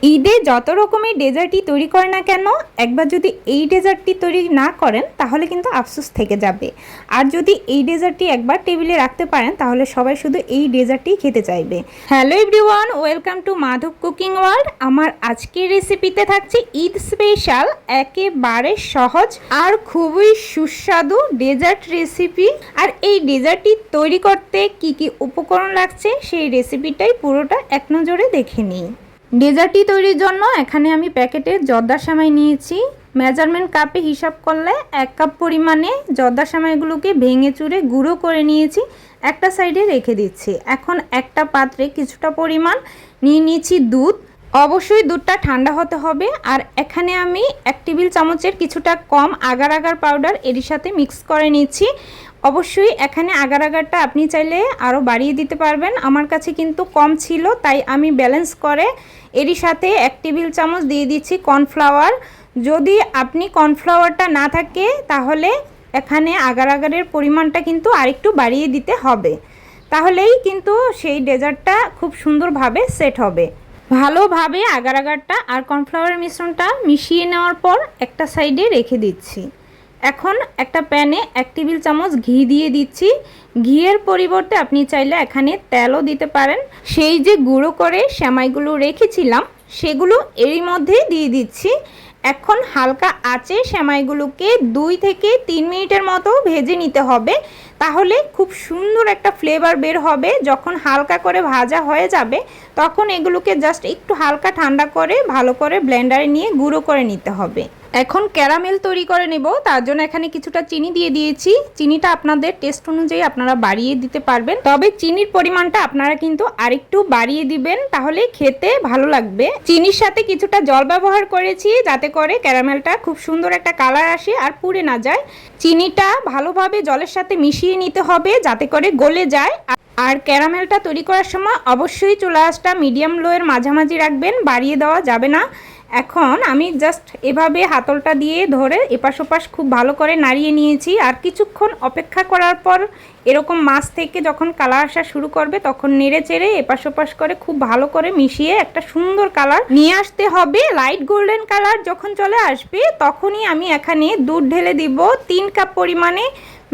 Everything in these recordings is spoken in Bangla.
ঈদে যত রকমের ডেজার্টই তৈরি করে না কেন, একবার যদি এই ডেজার্টটি তৈরি না করেন তাহলে কিন্তু আফসোস থেকে যাবে। আর যদি এই ডেজার্টটি একবার টেবিলে রাখতে পারেন তাহলে সবাই শুধু এই ডেজার্টটি খেতে চাইবে। Hello everyone, welcome to Madhab cooking world. আমার আজকের রেসিপিতে থাকছে ঈদ স্পেশাল একেবারে সহজ আর খুবই সুস্বাদু ডেজার্ট রেসিপি। আর এই ডেজার্টটি তৈরি করতে কি কি উপকরণ লাগছে সেই রেসিপিটাই পুরোটা এক নজরে দেখে নিই। ডেজার্টটি তৈরির জন্য এখানে আমি প্যাকেটের জর্দা সেমাই নিয়েছি। মেজারমেন্ট কাপে হিসাব করলে 1 কাপ পরিমাণে জর্দা সেমাইগুলোকে ভেঙে চুরে গুঁড়ো করে নিয়েছি, একটা সাইডে রেখে দিচ্ছি। এখন একটা পাত্রে কিছুটা পরিমাণ নিয়ে নিয়েছি দুধ। অবশ্যই দুধটা ঠান্ডা হতে হবে। আর এখানে আমি 1 টেবিল চামচের কিছুটা কম আগার আগার পাউডার এর সাথে মিক্স করে নিচ্ছি। অবশ্যই এখানে আগার আগারটা আপনি চাইলে আরও বাড়িয়ে দিতে পারবেন। আমার কাছে কিন্তু কম ছিল, তাই আমি ব্যালেন্স করে এরই সাথে 1 টেবিল চামচ দিয়ে দিচ্ছি কর্নফ্লাওয়ার। যদি আপনি কর্নফ্লাওয়ারটা না থাকে তাহলে এখানে আগার আগারের পরিমাণটা কিন্তু আরেকটু বাড়িয়ে দিতে হবে, তাহলেই কিন্তু সেই ডেজার্টটা খুব সুন্দরভাবে সেট হবে। ভালোভাবে আগার আগারটা আর কর্নফ্লাওয়ারের মিশ্রণটা মিশিয়ে নেওয়ার পর একটা সাইডে রেখে দিচ্ছি। এখন একটা প্যানে 1 টেবিল চামচ ঘি দিয়ে দিচ্ছি। ঘিয়ের পরিবর্তে আপনি চাইলে এখানে তেলও দিতে পারেন। সেই যে গুঁড়ো করে সেমাইগুলো রেখেছিলাম সেগুলো এরই মধ্যে দিয়ে দিচ্ছি। এখন হালকা আঁচে সেমাইগুলোকে 2 থেকে 3 মিনিটের মতো ভেজে নিতে হবে, তাহলে খুব সুন্দর একটা ফ্লেভার বের হবে। যখন হালকা করে ভাজা হয়ে যাবে তখন এগুলোকে জাস্ট একটু হালকা ঠান্ডা করে ভালো করে ব্লেন্ডারে নিয়ে গুঁড়ো করে নিতে হবে। এখন ক্যারামেল তৈরি করে নেব, তার জন্য এখানে কিছুটা চিনি দিয়ে দিয়েছি। চিনিটা আপনাদের টেস্ট অনুযায়ী আপনারা বাড়িয়ে দিতে পারবেন, তবে চিনির পরিমাণটা আপনারা কিন্তু আরেকটু বাড়িয়ে দিবেন, তাহলে খেতে ভালো লাগবে। চিনির সাথে কিছুটা জল ব্যবহার করেছি যাতে করে ক্যারামেলটা খুব সুন্দর একটা কালার আসে আর পুড়ে না যায়। চিনিটা ভালোভাবে জলের সাথে মিশিয়ে নিতে হবে যাতে করে গলে যায়। আর ক্যারামেলটা তৈরি করার সময় অবশ্যই চুলা আঁচটা মিডিয়াম লোয়ের মাঝামাঝি রাখবেন, বাড়িয়ে দেওয়া যাবে না। এখন আমি জাস্ট এভাবে হাতলটা দিয়ে ধরে এপাশ ওপাশ খুব ভালো করে নাড়িয়ে নিয়েছি। আর কিছুক্ষণ অপেক্ষা করার পর এরকম মাছ থেকে যখন কালার আসা শুরু করবে তখন নেড়ে চেড়ে এপাশ ওপাশ করে খুব ভালো করে মিশিয়ে একটা সুন্দর কালার নিয়ে আসতে হবে। লাইট গোল্ডেন কালার যখন চলে আসবে তখনই আমি এখানে দুধ ঢেলে দিব 3 কাপ পরিমাণে।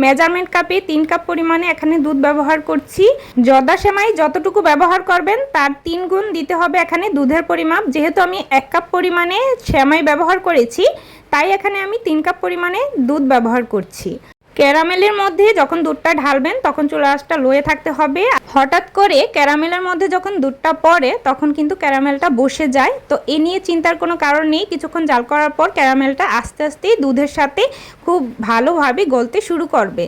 মেজারমেন্ট কাপে 3 কাপ পরিমাণে এখানে দুধ ব্যবহার করছি। জর্দা সেমাই যতটুকু ব্যবহার করবেন তার 3 গুণ দিতে হবে এখানে দুধের পরিমাপ। যেহেতু আমি 1 কাপ পরিমাণে সেমাই ব্যবহার করেছি তাই এখানে আমি 3 কাপ পরিমাণে দুধ ব্যবহার করছি। ক্যারামেলের মধ্যে যখন দুধটা ঢালবেন তখন চুলা আঁচটা লোয়ে থাকতে হবে। হঠাৎ করে ক্যারামেলের মধ্যে যখন দুধটা পড়ে তখন কিন্তু ক্যারামেলটা বসে যায়, তো এ নিয়ে চিন্তার কোনো কারণ নেই। কিছুক্ষণ জাল করার পর ক্যারামেলটা আস্তে আস্তে দুধের সাথে খুব ভালোভাবে গলতে শুরু করবে।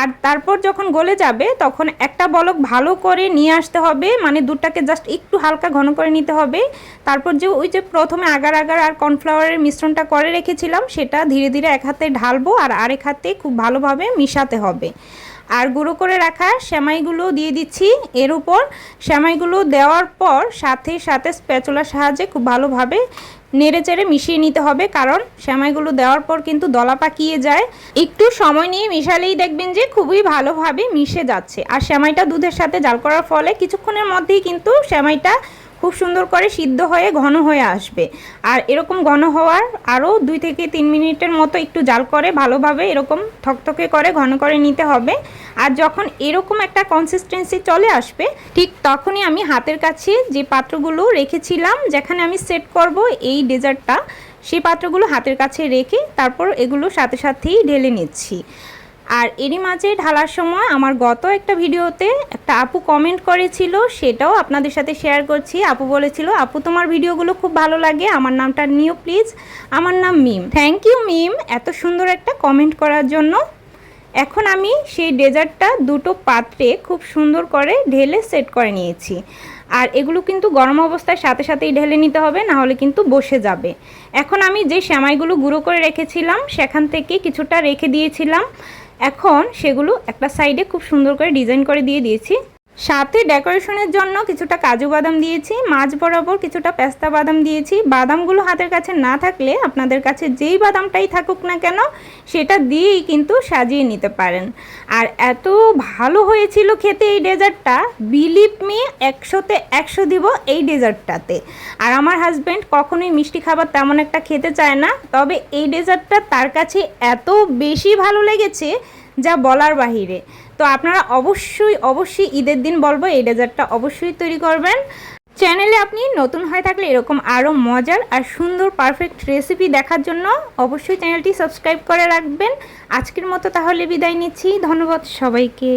আর তারপর যখন গলে যাবে তখন একটা বলক ভালো করে নিয়ে আসতে হবে, মানে দুধটাকে জাস্ট একটু হালকা ঘন করে নিতে হবে। তারপর যে ওই যে প্রথমে আগার আগার আর কর্নফ্লাওয়ারের মিশ্রণটা করে রেখেছিলাম সেটা ধীরে ধীরে এক হাতে ঢালবো আর আরেক হাতে খুব ভালোভাবে মিশাতে হবে। আর গুঁড়ো করে রাখা সেমাইগুলো দিয়ে দিচ্ছি এর উপর। সেমাইগুলো দেওয়ার পর সাথে সাথে স্প্যাচুলার সাহায্যে খুব ভালোভাবে নেড়ে চেড়ে মিশিয়ে নিতে হবে, কারণ সেমাইগুলো দেওয়ার পর কিন্তু দলা পাকিয়ে যায়। একটু সময় নিয়ে মিশালেই দেখবেন যে খুবই ভালোভাবে মিশে যাচ্ছে। আর সেমাইটা দুধের সাথে জাল করার ফলে কিছুক্ষণের মধ্যেই কিন্তু সেমাইটা খুব সুন্দর করে সিদ্ধ হয়ে ঘন হয়ে আসবে। আর এরকম ঘন হওয়ার আরও 2 থেকে 3 মিনিটের মতো একটু জাল করে ভালোভাবে এরকম থকথকে করে ঘন করে নিতে হবে। আর যখন এরকম একটা কনসিস্টেন্সি চলে আসবে ঠিক তখনই আমি হাতের কাছে যে পাত্রগুলো রেখেছিলাম যেখানে আমি সেট করব এই ডেজার্টটা, সেই পাত্রগুলো হাতের কাছে রেখে তারপর এগুলো সাথে সাথেই ঢেলে নিচ্ছি। আর এরই মাঝে ঢালার সময় আমার গত একটা ভিডিওতে একটা আপু কমেন্ট করেছিল, সেটাও আপনাদের সাথে শেয়ার করছি। আপু বলেছিল, আপু তোমার ভিডিওগুলো খুব ভালো লাগে, আমার নামটা নিও প্লিজ। আমার নাম মিম। থ্যাংক ইউ মিম এত সুন্দর একটা কমেন্ট করার জন্য। এখন আমি সেই ডেজার্টটা 2টো পাত্রে খুব সুন্দর করে ঢেলে সেট করে নিয়েছি। আর এগুলো কিন্তু গরম অবস্থায় সাথে সাথেই ঢেলে নিতে হবে, না হলে কিন্তু বসে যাবে। এখন আমি যে সেমাইগুলো গুঁড়ো করে রেখেছিলাম সেখান থেকে কিছুটা রেখে দিয়েছিলাম, এখন সেগুলো একটা সাইডে খুব সুন্দর করে ডিজাইন করে দিয়ে দিয়েছি। সাথে ডেকোরেশনের জন্য কিছুটা কাজু বাদাম দিয়েছি, মাঝ বরাবর কিছুটা পেস্তা বাদাম দিয়েছি। বাদামগুলো হাতের কাছে না থাকলে আপনাদের কাছে যেই বাদামটাই থাকুক না কেন সেটা দিয়েই কিন্তু সাজিয়ে নিতে পারেন। আর এত ভালো হয়েছিল খেতে এই ডেজার্টটা, বিলিভ মি 100-তে 100 দিব এই ডেজার্টটাতে। আর আমার হাজব্যান্ড কখনোই মিষ্টি খাবার তেমন একটা খেতে চায় না, তবে এই ডেজার্টটা তার কাছে এত বেশি ভালো লেগেছে যা বলার বাহিরে। তো আপনারা অবশ্যই ঈদের দিন বলবো এই ডেজার্টটা অবশ্যই তৈরি করবেন। চ্যানেলে আপনি নতুন হয়ে থাকলে এরকম আরও মজার আর সুন্দর পারফেক্ট রেসিপি দেখার জন্য অবশ্যই চ্যানেলটি সাবস্ক্রাইব করে রাখবেন। আজকের মতো তাহলে বিদায় নিচ্ছি, ধন্যবাদ সবাইকে।